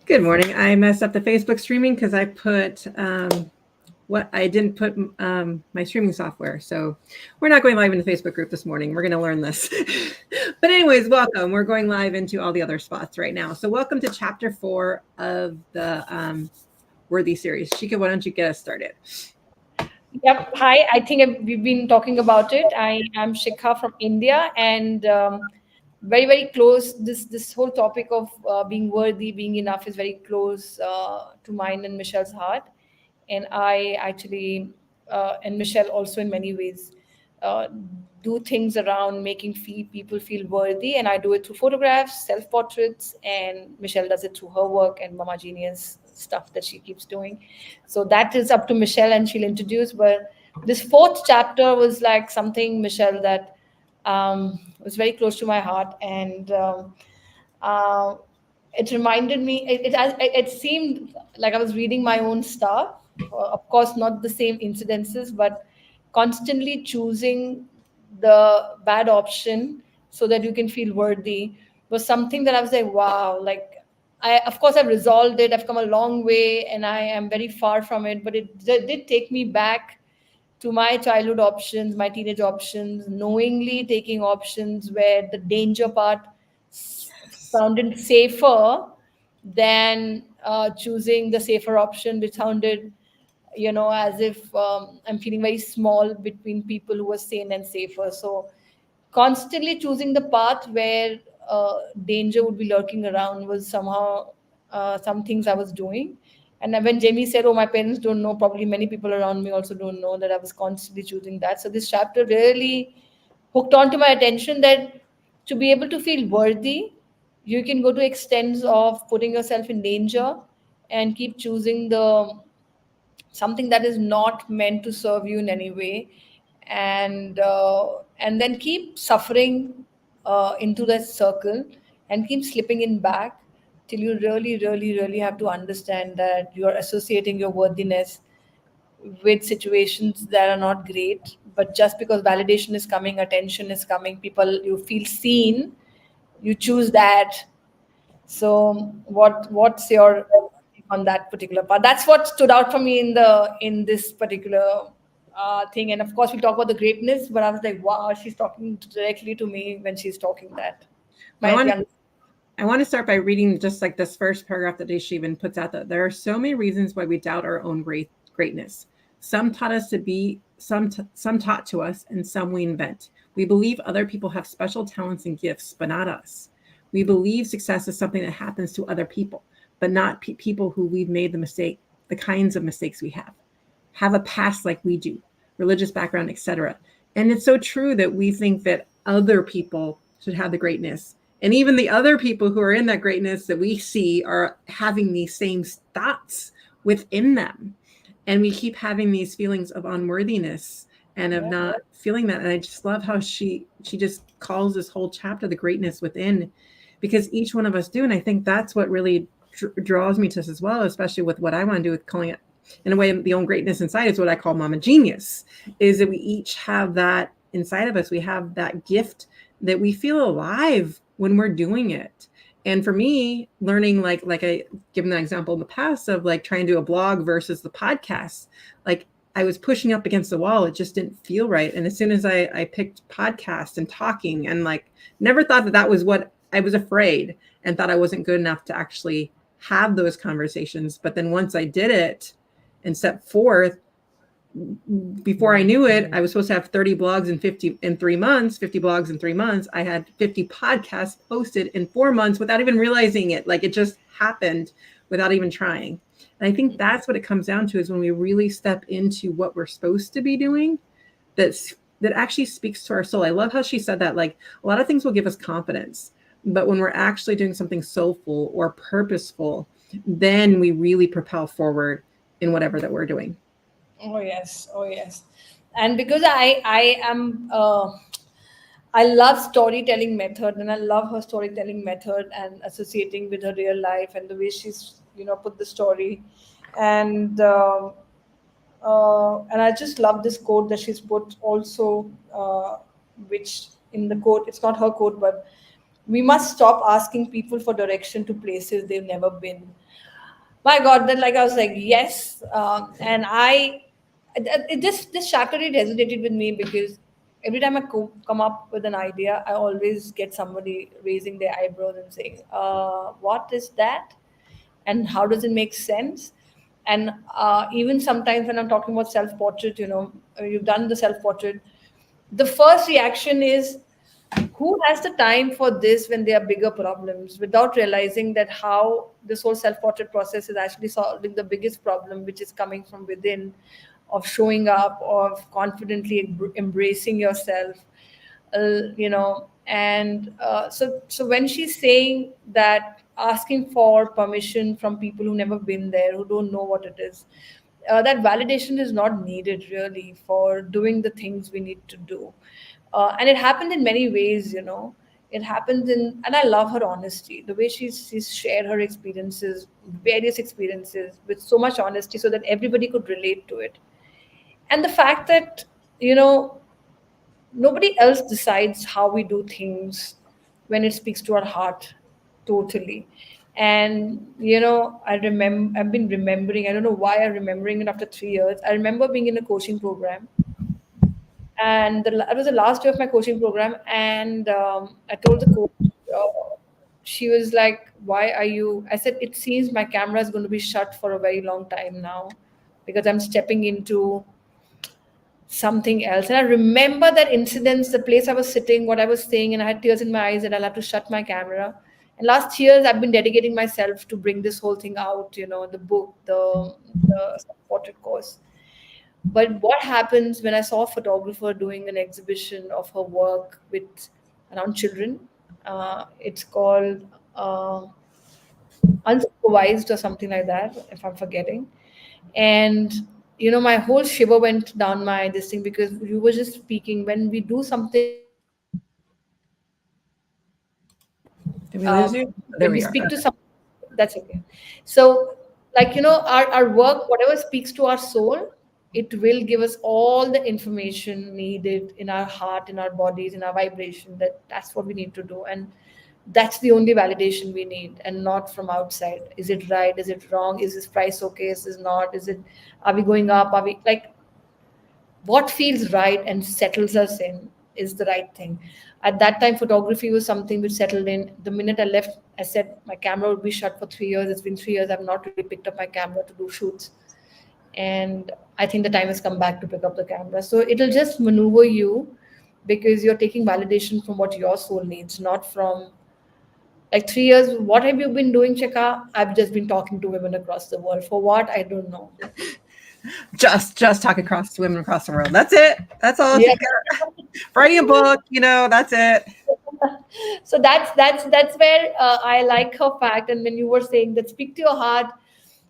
Good morning. I messed up the Facebook streaming because I put I didn't put my streaming software. So we're not going live in the Facebook group this morning. We're going to learn this. But anyways, welcome. We're going live into all the other spots right now. So welcome to chapter 4 of the Worthy series. Shikha, why don't you get us started? Yep. Hi. I think we've been talking about it. I am Shikha from India, and very, very close. This whole topic of being worthy, being enough, is very close to mine and Michelle's heart. And I actually, and Michelle also in many ways, uh, do things around making people feel worthy, and I do it through photographs, self portraits, and Michelle does it through her work and Mama Genius stuff that she keeps doing. So that is up to Michelle, and she'll introduce. But this fourth chapter was like something, Michelle, that was very close to my heart, and uh, it reminded me. It seemed like I was reading my own stuff. Of course, not the same incidences, but constantly choosing the bad option so that you can feel worthy was something that I was like, wow, like of course, I've resolved it. I've come a long way, and I am very far from it. But it did take me back to my childhood options, my teenage options, knowingly taking options where the danger part sounded safer than choosing the safer option, which sounded, as if I'm feeling very small between people who are sane and safer. So constantly choosing the path where danger would be lurking around was somehow some things I was doing. And then when Jamie said, "Oh, my parents don't know," probably many people around me also don't know that I was constantly choosing that. So this chapter really hooked on to my attention that to be able to feel worthy, you can go to extents of putting yourself in danger and keep choosing the something that is not meant to serve you in any way, and then keep suffering into that circle and keep slipping in back till you really really really have to understand that you are associating your worthiness with situations that are not great, but just because validation is coming, attention is coming, people, you feel seen, you choose that. So what's your take on that particular part? That's what stood out for me in this particular thing. And of course, we talk about the greatness, but I was like, wow, she's talking directly to me when she's talking that. Well, My young. I want to start by reading just like this first paragraph that she even puts out that there are so many reasons why we doubt our own greatness. Some taught us to be, some taught to us, and some we invent. We believe other people have special talents and gifts, but not us. We believe success is something that happens to other people, but not people who we've made the kinds of mistakes we have a past like we do, religious background, etc. And it's so true that we think that other people should have the greatness. And even the other people who are in that greatness that we see are having these same thoughts within them. And we keep having these feelings of unworthiness and of Yeah. not feeling that. And I just love how she just calls this whole chapter the greatness within, because each one of us do. And I think that's what really draws me to this as well, especially with what I want to do with calling it in a way the own greatness inside is what I call mama genius, is that we each have that inside of us. We have that gift that we feel alive when we're doing it. And for me, learning like I given that example in the past of like trying to do a blog versus the podcast, like I was pushing up against the wall. It just didn't feel right. And as soon as I picked podcast and talking, and like never thought that that was what I was afraid, and thought I wasn't good enough to actually have those conversations. But then once I did it and set forth, before I knew it, I was supposed to have 30 blogs in 3 months, 50 blogs in 3 months. I had 50 podcasts posted in 4 months without even realizing it. Like it just happened without even trying. And I think that's what it comes down to, is when we really step into what we're supposed to be doing, that actually speaks to our soul. I love how she said that, like a lot of things will give us confidence, but when we're actually doing something soulful or purposeful, then we really propel forward in whatever that we're doing. Oh yes, oh yes. And because I am I love storytelling method, and I love her storytelling method and associating with her real life and the way she's put the story, and and I just love this quote that she's put also, which in the quote, it's not her quote, but We must stop asking people for direction to places they've never been. My God, then like I was like, yes, and this chapter it resonated with me because every time I come up with an idea, I always get somebody raising their eyebrows and saying, "What is that?" and how does it make sense. And even sometimes when I'm talking about self portrait, you've done the self portrait, the first reaction is, who has the time for this when there are bigger problems, without realizing that how this whole self-portrait process is actually solving the biggest problem, which is coming from within, of showing up, of confidently embracing yourself, and so when she's saying that asking for permission from people who never been there, who don't know what it is, that validation is not needed really for doing the things we need to do. And it happened in many ways, it happens in, and I love her honesty, the way she's shared her experiences, various experiences, with so much honesty so that everybody could relate to it. And the fact that, you know nobody else decides how we do things when it speaks to our heart totally. And I've been remembering, I don't know why I'm remembering it after 3 years. I remember being in a coaching program, and it was the last day of my coaching program, and I told the coach, she was like, why are you, I said, it seems my camera is going to be shut for a very long time now, because I'm stepping into something else. And I remember that incident, the place I was sitting, what I was saying, and I had tears in my eyes, and I'll have to shut my camera. And last years, I've been dedicating myself to bring this whole thing out, the book, the portrait course. But what happens when I saw a photographer doing an exhibition of her work with around children? It's called Unsupervised or something like that, if I'm forgetting. And my whole shiver went down my this thing, because you were just speaking, when we do something, Did we lose you? There when we we are. speak to some, that's okay. So, like, our work, whatever speaks to our soul, it will give us all the information needed in our heart, in our bodies, in our vibration, that's what we need to do. And that's the only validation we need, and not from outside. Is it right? Is it wrong? Is this price okay? Is this not? Are we going up? Are we, like, what feels right and settles us in is the right thing. At that time, photography was something which settled in. The minute I left, I said my camera would be shut for 3 years. It's been 3 years. I've not really picked up my camera to do shoots. And I think the time has come back to pick up the camera. So it'll just maneuver you, because you're taking validation from what your soul needs, not from, like, 3 years. What have you been doing, Chika? I've just been talking to women across the world. For what? I don't know. Just talk across to women across the world. That's it. That's all. Yeah. Writing a book, that's it. So that's where I like her fact. And when you were saying that, speak to your heart,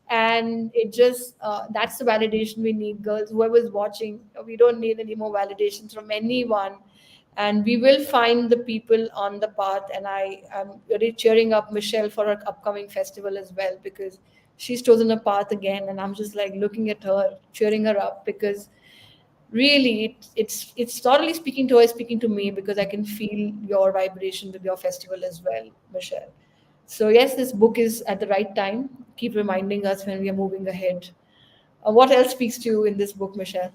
and it just that's the validation we need, girls. Whoever's watching, we don't need any more validations from anyone, and we will find the people on the path. And I am really cheering up Michelle for her upcoming festival as well, because she's chosen a path again, and I'm just like looking at her, cheering her up, because really it's not only speaking to her, it's speaking to me, because I can feel your vibration with your festival as well, Michelle. So yes, this book is at the right time, keep reminding us when we are moving ahead. What else speaks to you in this book, Michelle?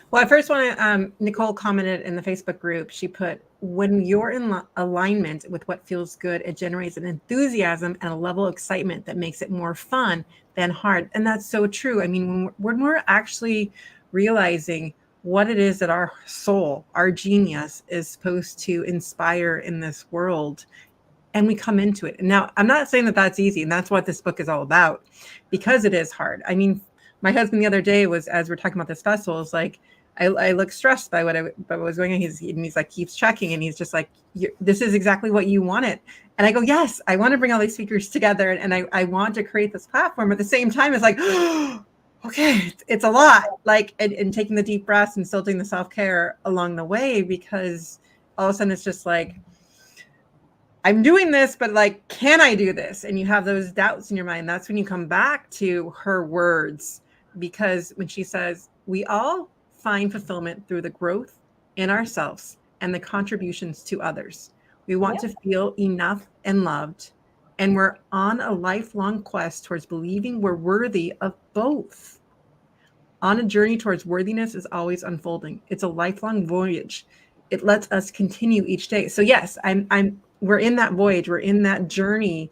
Well, I first want to, Nicole commented in the Facebook group, she put, when you're in alignment with what feels good, it generates an enthusiasm and a level of excitement that makes it more fun than hard. And that's so true. I mean, when we're actually realizing what it is that our soul, our genius is supposed to inspire in this world, and we come into it. Now, I'm not saying that that's easy, and that's what this book is all about, because it is hard. I mean, my husband the other day was, as we're talking about this festival, is like, I look stressed by what was going on. He's like, keeps checking, and he's just like, this is exactly what you wanted. And I go, yes, I want to bring all these speakers together, and I want to create this platform. At the same time, it's like, okay, it's a lot. Like, and taking the deep breaths and still doing the self-care along the way, because all of a sudden it's just like, I'm doing this, but like, can I do this? And you have those doubts in your mind. That's when you come back to her words, because when she says, we all find fulfillment through the growth in ourselves and the contributions to others. We want Yeah. to feel enough and loved. And we're on a lifelong quest towards believing we're worthy of both. On a journey towards worthiness is always unfolding. It's a lifelong voyage. It lets us continue each day. So yes, we're in that voyage. We're in that journey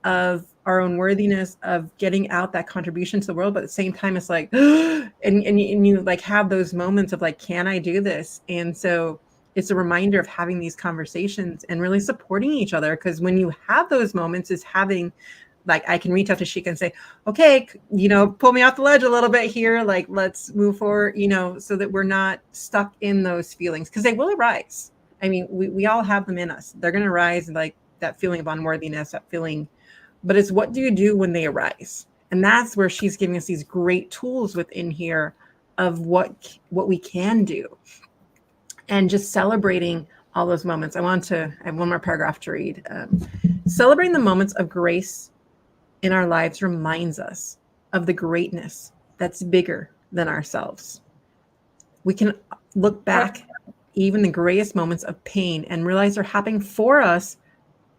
of our own worthiness, of getting out that contribution to the world. But at the same time, it's like, and you like have those moments of like, can I do this? And so it's a reminder of having these conversations and really supporting each other. Because when you have those moments, is having like I can reach out to Shikha and say, okay, pull me off the ledge a little bit here. Like, let's move forward, so that we're not stuck in those feelings because they will arise. I mean, we all have them in us. They're going to arise, like that feeling of unworthiness, that feeling. But it's what do you do when they arise? And that's where she's giving us these great tools within here of what we can do and just celebrating all those moments. I have one more paragraph to read. Celebrating the moments of grace in our lives reminds us of the greatness that's bigger than ourselves. We can look back even the greatest moments of pain and realize they're happening for us,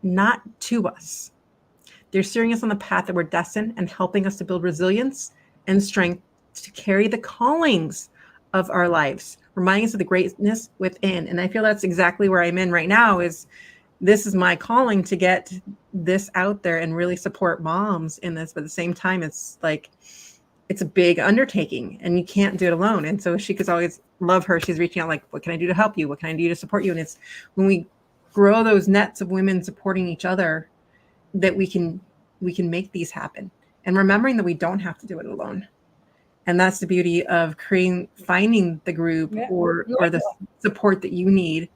not to us. They're steering us on the path that we're destined and helping us to build resilience and strength to carry the callings of our lives, reminding us of the greatness within. And I feel that's exactly where I'm in right now is this is my calling to get this out there and really support moms in this. But at the same time, it's like, it's a big undertaking and you can't do it alone. And so she could always love her. She's reaching out like, what can I do to help you? What can I do to support you? And it's when we grow those nets of women supporting each other that we can make these happen. And remembering that we don't have to do it alone. And that's the beauty of finding the group or the support that you need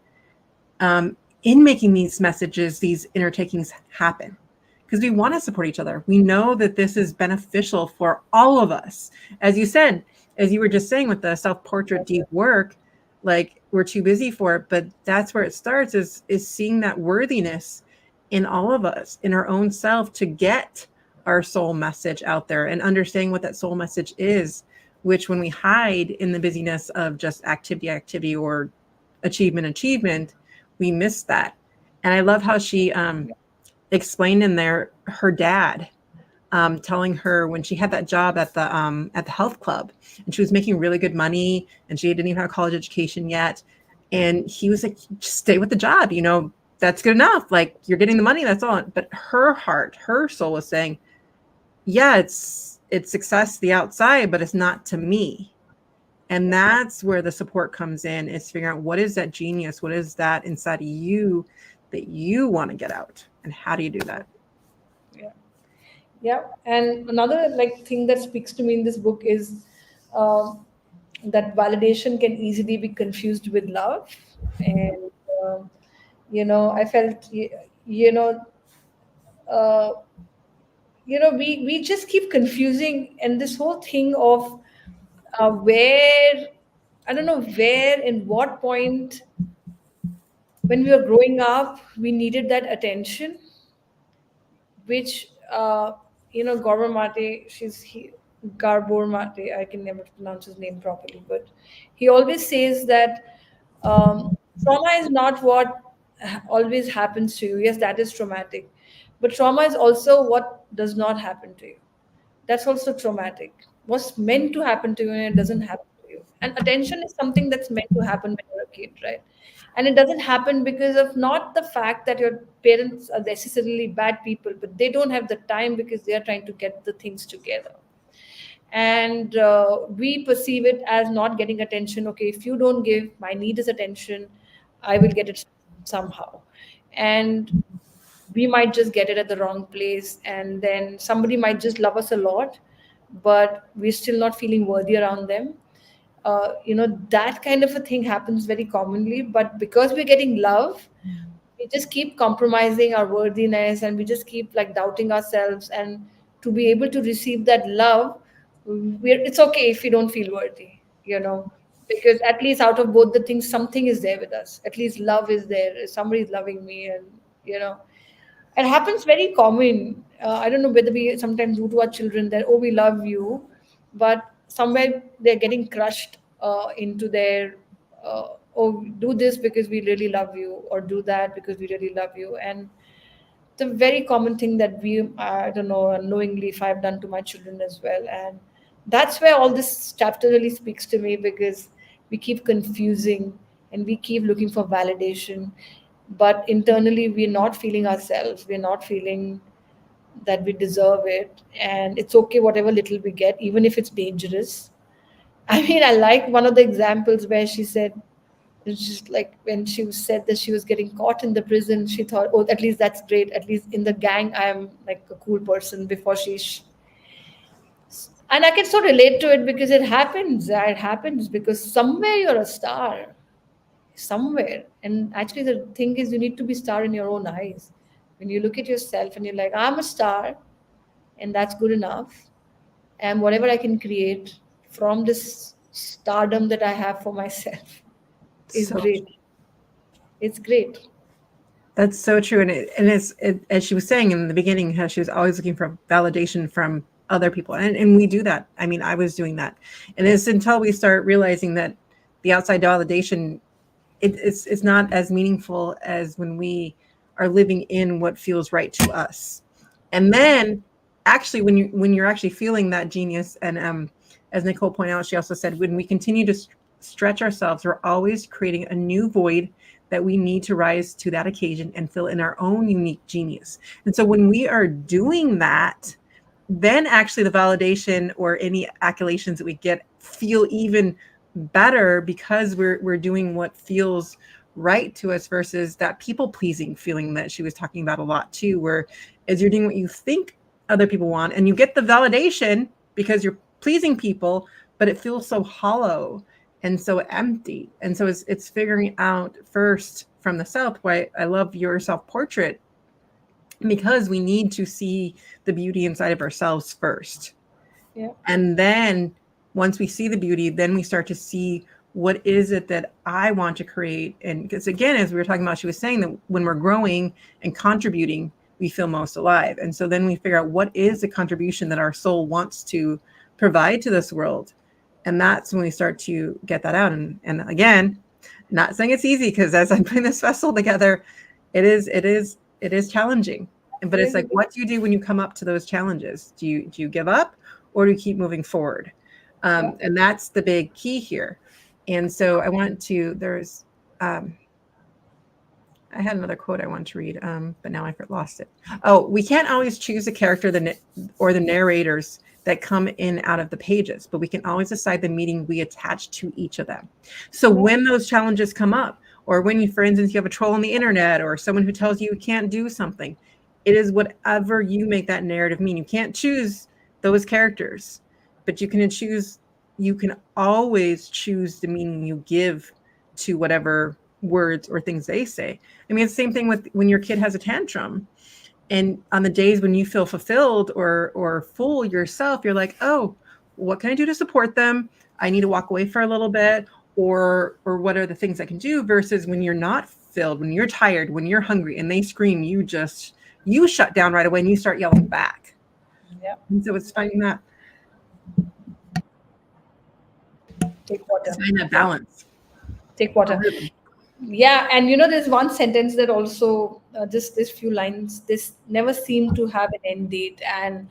in making these messages, these intertakings happen. Because we want to support each other. We know that this is beneficial for all of us. As you said, as you were just saying with the self-portrait deep work, like we're too busy for it, but that's where it starts is seeing that worthiness in all of us, in our own self, to get our soul message out there and understanding what that soul message is, which when we hide in the busyness of just activity or achievement, we miss that. And I love how she explained in there her dad telling her when she had that job at the health club and she was making really good money and she didn't even have a college education yet. And he was like, just stay with the job, that's good enough. Like you're getting the money, that's all. But her heart, her soul was saying, yeah, it's success to the outside, but it's not to me. And that's where the support comes in, is figuring out what is that genius, what is that inside of you that you want to get out, and how do you do that? Yeah. And another thing that speaks to me in this book is um, that validation can easily be confused with love. And I felt uh, we just keep confusing, and this whole thing of where, I don't know where, in what point when we were growing up we needed that attention, which Garbor Mate, Garbor Mate, I can never pronounce his name properly, but he always says that trauma is not what always happens to you. Yes, that is traumatic, but trauma is also what does not happen to you. That's also traumatic. What's meant to happen to you and it doesn't happen to you. And attention is something that's meant to happen when you're a kid, right? And it doesn't happen because of not the fact that your parents are necessarily bad people, but they don't have the time because they are trying to get the things together. And we perceive it as not getting attention. Okay, if you don't give my need is attention, I will get it somehow. And we might just get it at the wrong place, and then somebody might just love us a lot, but we're still not feeling worthy around them. That kind of a thing happens very commonly, but because we're getting love, we just keep compromising our worthiness, and we just keep doubting ourselves. And to be able to receive that love, it's okay if we don't feel worthy, because at least out of both the things something is there with us. At least love is there, somebody is loving me. And it happens very common. I don't know whether we sometimes do to our children that, oh, we love you, but somewhere they're getting crushed into their oh, do this because we really love you, or do that because we really love you. And the very common thing that we, I don't know, unknowingly, if I've done to my children as well. And that's where all this chapter really speaks to me, because we keep confusing and we keep looking for validation, but internally we're not feeling ourselves, we're not feeling that we deserve it. And it's okay whatever little we get, even if it's dangerous. I mean, I like one of the examples where she said, it's just like when she said that she was getting caught in the prison, she thought, oh, at least that's great. At least in the gang, I'm like a cool person before and I can so relate to it, because it happens. It happens because somewhere you're a star, somewhere. And actually, the thing is, you need to be star in your own eyes. When you look at yourself and you're like, I'm a star, and that's good enough. And whatever I can create from this stardom that I have for myself is So great. It's great. that's so true, and as she was saying in the beginning, how she was always looking for validation from other people, and we do that. I mean, I was doing that, and it's until we start realizing that the outside validation, it's not as meaningful as when we are living in what feels right to us. And then actually when you're actually feeling that genius, and as Nicole pointed out, she also said when we continue to stretch ourselves, we're always creating a new void that we need to rise to that occasion and fill in our own unique genius. And so when we are doing that, then actually the validation or any accolations that we get feel even better, because we're doing what feels right to us, versus that people pleasing feeling that she was talking about a lot too, where as you're doing what you think other people want and you get the validation because you're pleasing people, but it feels so hollow and so empty. And so it's figuring out first from the self. Why I love your self portrait, because we need to see the beauty inside of ourselves first. Yeah. And then once we see the beauty, then we start to see what is it that I want to create. And because again, as we were talking about, she was saying that when we're growing and contributing, we feel most alive. And so then we figure out what is the contribution that our soul wants to provide to this world. And that's when we start to get that out. And again, not saying it's easy, because as I'm putting this vessel together, it is challenging. But it's like, what do you do when you come up to those challenges? Do you give up, or do you keep moving forward? And that's the big key here. And so I want to, there's, I had another quote I wanted to read, but now I lost it. Oh, we can't always choose the character or the narrators that come in out of the pages, but we can always decide the meaning we attach to each of them. So when those challenges come up, or when you, for instance, you have a troll on the internet, or someone who tells you can't do something, it is whatever you make that narrative mean. You can't choose those characters, but you can always choose the meaning you give to whatever words or things they say. I mean, it's the same thing with when your kid has a tantrum, and on the days when you feel fulfilled or full yourself, you're like, oh, what can I do to support them? I need to walk away for a little bit, or what are the things I can do? Versus when you're not filled, when you're tired, when you're hungry, and they scream, you shut down right away and you start yelling back. Yeah. And so it's finding that Take water. that balance. Take water. Yeah, and there's one sentence that also, just this few lines, this never seemed to have an end date. And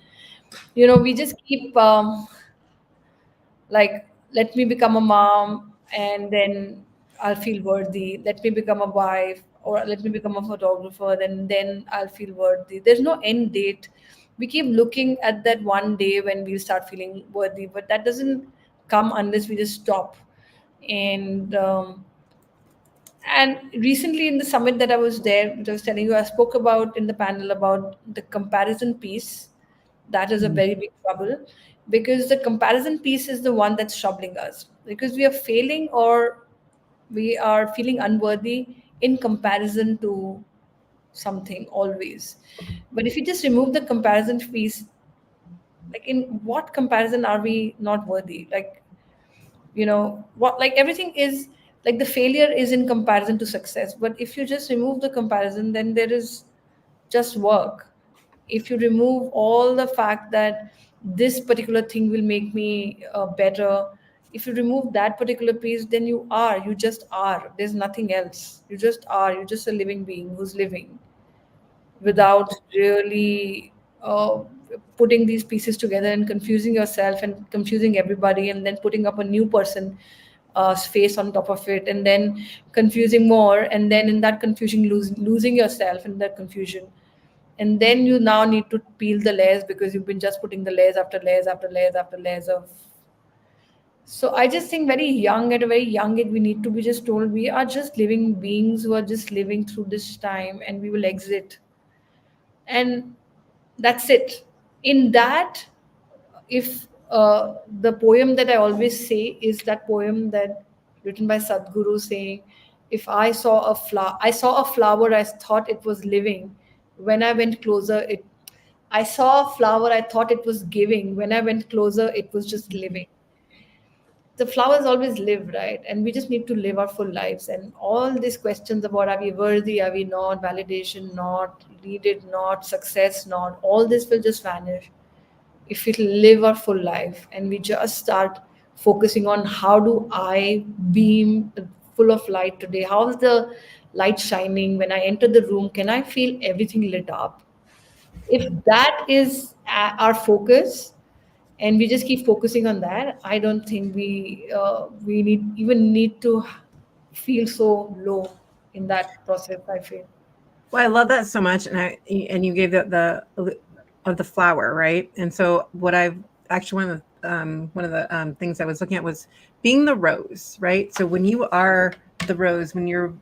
we just keep like, let me become a mom, and then I'll feel worthy. Let me become a wife, or let me become a photographer, then I'll feel worthy. There's no end date. We keep looking at that one day when we'll start feeling worthy, but that doesn't come unless we just stop. And recently in the summit that I was there, which I was telling you, I spoke about in the panel about the comparison piece. That is a very big trouble, because the comparison piece is the one that's troubling us, because we are failing, or we are feeling unworthy in comparison to something always. But if you just remove the comparison piece, like, in what comparison are we not worthy? Like, what, like, everything is like, the failure is in comparison to success. But if you just remove the comparison, then there is just work. If you remove all the fact that this particular thing will make me better, If you remove that particular piece, then you just are. There's nothing else. You just are. You're just a living being who's living without really putting these pieces together and confusing yourself and confusing everybody, and then putting up a new person face on top of it, and then confusing more, and then in that confusion losing yourself in that confusion, and then you now need to peel the layers because you've been just putting the layers after layers after layers after layers of. So I just think very young, at a very young age, we need to be just told we are just living beings who are just living through this time, and we will exit, and that's it. In that, if the poem that I always say is that poem that written by Sadhguru saying, if I saw a flower, I thought it was living. When I went closer, I saw a flower, I thought it was giving. When I went closer, it was just living. The flowers always live, right? And we just need to live our full lives. And all these questions about are we worthy, are we not, validation not, needed not, success not, all this will just vanish if we live our full life and we just start focusing on how do I beam full of light today? How is the light shining? When I enter the room, can I feel everything lit up? If that is our focus, and we just keep focusing on that, I don't think we need to feel so low in that process, I feel. Well, I love that so much, and you gave the of the flower, right? And so what I've actually one of the things I was looking at was being the rose, right? So when you are the rose, when you're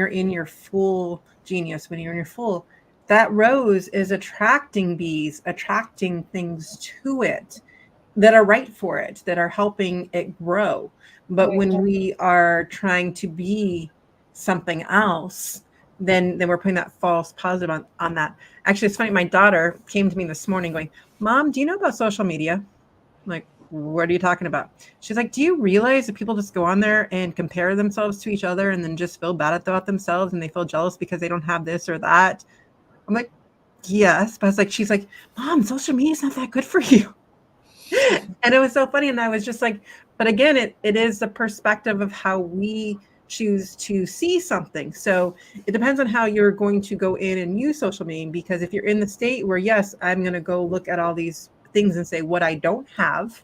in your full genius, when you're in your full, that rose is attracting bees, attracting things to it that are right for it, that are helping it grow. But Right. when we are trying to be something else, then we're putting that false positive on that. Actually, it's funny. My daughter came to me this morning going, "Mom, do you know about social media?" I'm like, what are you talking about? She's like, do you realize that people just go on there and compare themselves to each other and then just feel bad about themselves and they feel jealous because they don't have this or that? I'm like, yes. But I was like, she's like, Mom, social media is not that good for you. And it was so funny. And I was just like, but again, it is the perspective of how we choose to see something. So it depends on how you're going to go in and use social media. Because if you're in the state where, yes, I'm going to go look at all these things and say what I don't have,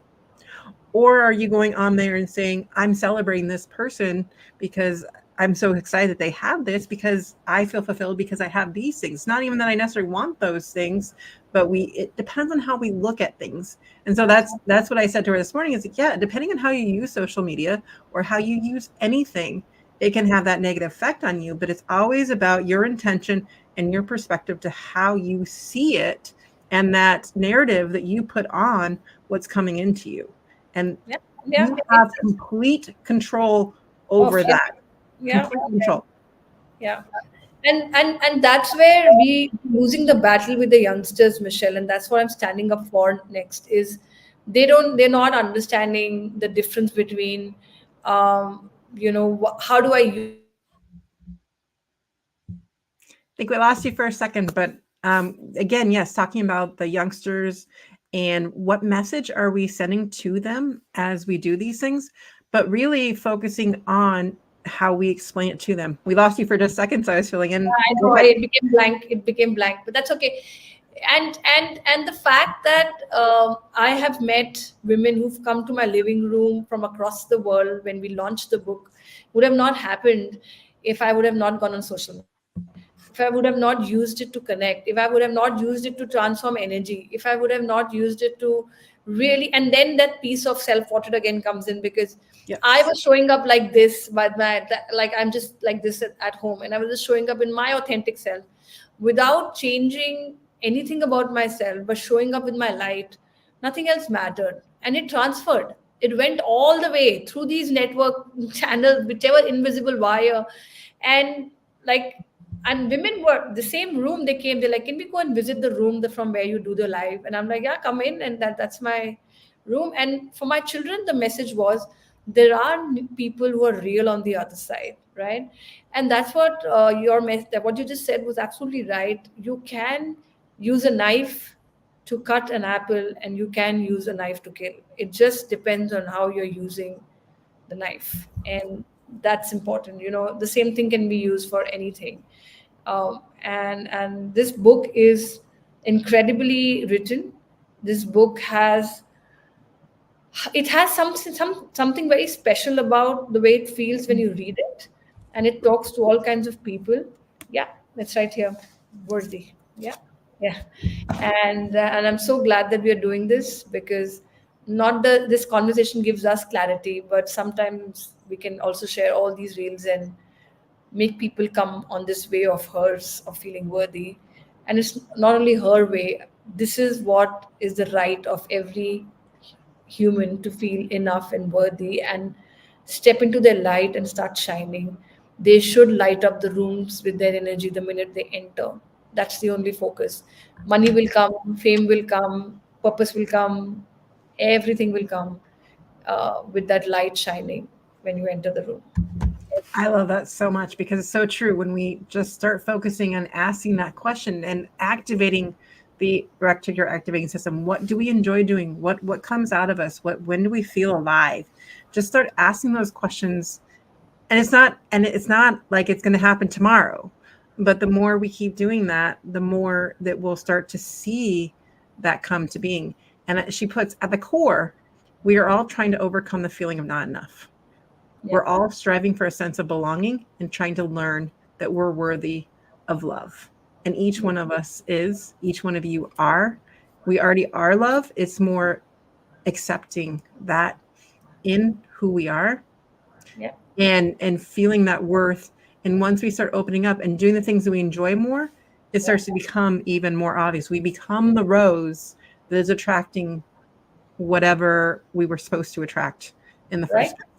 or are you going on there and saying, I'm celebrating this person because I'm so excited that they have this because I feel fulfilled because I have these things. Not even that I necessarily want those things, but it depends on how we look at things. And so that's what I said to her this morning is like, yeah, depending on how you use social media or how you use anything, it can have that negative effect on you, but it's always about your intention and your perspective to how you see it and that narrative that you put on what's coming into you. And Yeah, you yeah, have complete control of over that. yeah, Complete control. yeah. And that's where we losing the battle with the youngsters, Michelle, and that's what I'm standing up for next is they're not understanding the difference between how do I use social media, how do I use I think we lost you for a second, but again, yes, talking about the youngsters and what message are we sending to them as we do these things, but really focusing on how we explain it to them. We lost you for just a second, so I was filling in. I Go know ahead. it became blank. It became blank, but that's okay. And the fact that I have met women who've come to my living room from across the world when we launched the book would have not happened if I would have not gone on social media, if I would have not used it to connect, if I would have not used it to transform energy, if I would have not used it to really, and then that piece of self-portrait again comes in because I Yes. was showing up like this, but like I'm just like this at home, and I was just showing up in my authentic self without changing anything about myself, but showing up with my light. Nothing else mattered, and it transferred. It went all the way through these network channels, whichever invisible wire, and like and women were the same room they came, they're like, can we go and visit the room from where you do the live? And I'm like, yeah, come in, and that's my room. And for my children, the message was there are people who are real on the other side, right? And that's what what you just said was absolutely right. You can use a knife to cut an apple, and you can use a knife to kill. It just depends on how you're using the knife. And that's important. The same thing can be used for anything. And this book is incredibly written. This book has something very special about the way it feels when you read it, and it talks to all kinds of people. Yeah, that's right here, worthy. Yeah, yeah. And I'm so glad that we are doing this, because not this conversation gives us clarity, but sometimes we can also share all these reels and make people come on this way of hers of feeling worthy. And it's not only her way, this is what is the right of every human, to feel enough and worthy and step into their light and start shining. They should light up the rooms with their energy the minute they enter. That's the only focus. Money will come, fame will come, purpose will come, everything will come with that light shining when you enter the room. I love that so much, because it's so true. When we just start focusing on asking that question and activating the reticular activating system, what do we enjoy doing? What comes out of us? When do we feel alive? Just start asking those questions. And it's not like it's going to happen tomorrow, but the more we keep doing that, the more that we'll start to see that come to being. And she puts at the core, we are all trying to overcome the feeling of not enough. We're all striving for a sense of belonging and trying to learn that we're worthy of love. And each one of us is, each one of you are. We already are love. It's more accepting that in who we are, and feeling that worth. And once we start opening up and doing the things that we enjoy more, it starts to become even more obvious. We become the rose that is attracting whatever we were supposed to attract in the first place.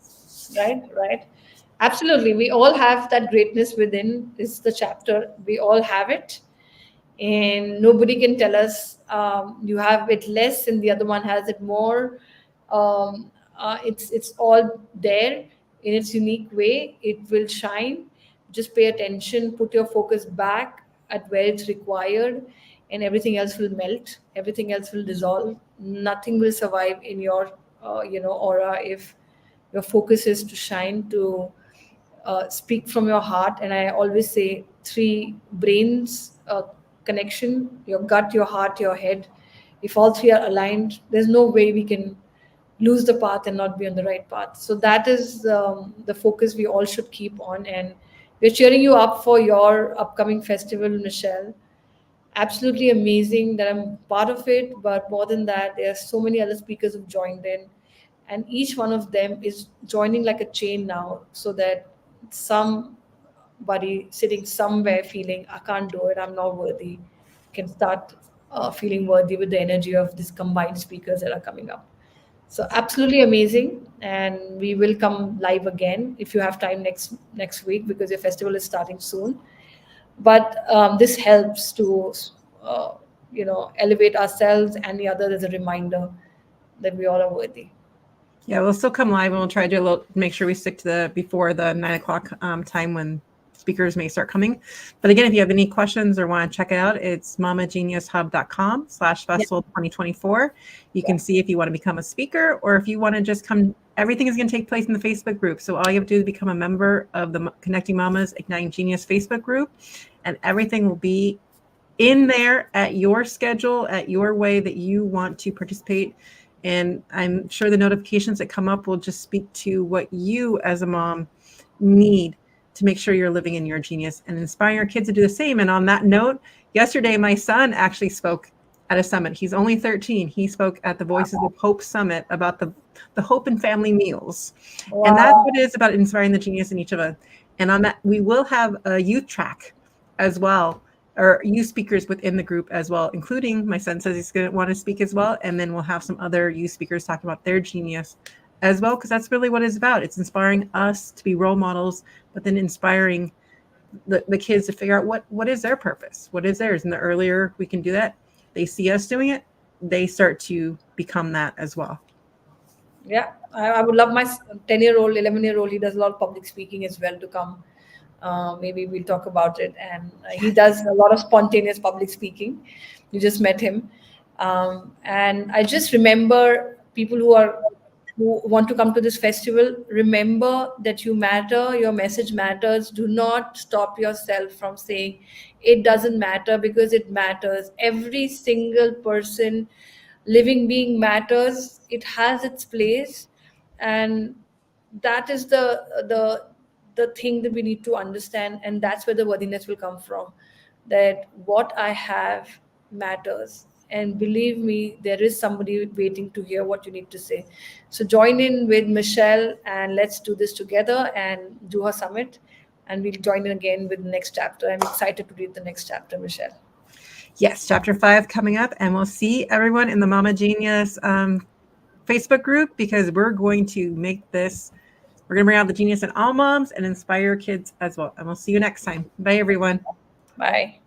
Right. Absolutely. We all have that greatness within. Is the chapter. We all have it. And nobody can tell us you have it less and the other one has it more. It's all there in its unique way. It will shine. Just pay attention, put your focus back at where it's required, and everything else will melt, everything else will dissolve. Nothing will survive in your aura if your focus is to shine, to speak from your heart. And I always say three brains connection: your gut, your heart, your head. If all three are aligned, there's no way we can lose the path and not be on the right path. So that is the focus we all should keep on. And we're cheering you up for your upcoming festival, Michelle. Absolutely amazing that I'm part of it. But more than that, there are so many other speakers who've joined in, and each one of them is joining like a chain now, so that somebody sitting somewhere feeling I can't do it, I'm not worthy, can start feeling worthy with the energy of these combined speakers that are coming up. So absolutely amazing, and we will come live again if you have time next week, because your festival is starting soon. But this helps to elevate ourselves and the other as a reminder that we all are worthy. Yeah, we'll still come live, and we'll try to do make sure we stick to before the 9:00 time when speakers may start coming. But again, if you have any questions or want to check it out, it's mamageniushub.com/festival 2024. You can see if you want to become a speaker, or if you want to just come. Everything is going to take place in the Facebook group. So all you have to do is become a member of the Connecting Mamas Igniting Genius Facebook group, and everything will be in there at your schedule, at your way that you want to participate. And I'm sure the notifications that come up will just speak to what you as a mom need to make sure you're living in your genius and inspiring your kids to do the same. And on that note, yesterday, my son actually spoke at a summit. He's only 13. He spoke at the Voices of Hope Summit about the Hope and Family Meals. Wow. And that's what it is about, inspiring the genius in each of us. And on that, we will have a youth track as well, or youth speakers within the group as well, including my son says he's going to want to speak as well. And then we'll have some other youth speakers talking about their genius as well, because that's really what it's about. It's inspiring us to be role models, but then inspiring the kids to figure out what is their purpose, what is theirs. And the earlier we can do that, they see us doing it, they start to become that as well. Yeah, I would love my 10-year-old, 11-year-old. He does a lot of public speaking as well to come. Maybe we'll talk about it. And he does a lot of spontaneous public speaking. You just met him. And I just remember people who are who want to come to this festival, remember that you matter, your message matters. Do not stop yourself from saying it doesn't matter, because it matters. Every single person, living being matters. It has its place, and that is the thing that we need to understand, and that's where the worthiness will come from, that what I have matters. And believe me, there is somebody waiting to hear what you need to say. So join in with Michelle, and let's do this together and do her summit, and we'll join in again with the next chapter. I'm excited to read the next chapter, Michelle. Yes, chapter 5 coming up, and we'll see everyone in the Mama Genius Facebook group, because we're going to make this, we're going to bring out the genius in all moms and inspire kids as well. And we'll see you next time. Bye, everyone. Bye.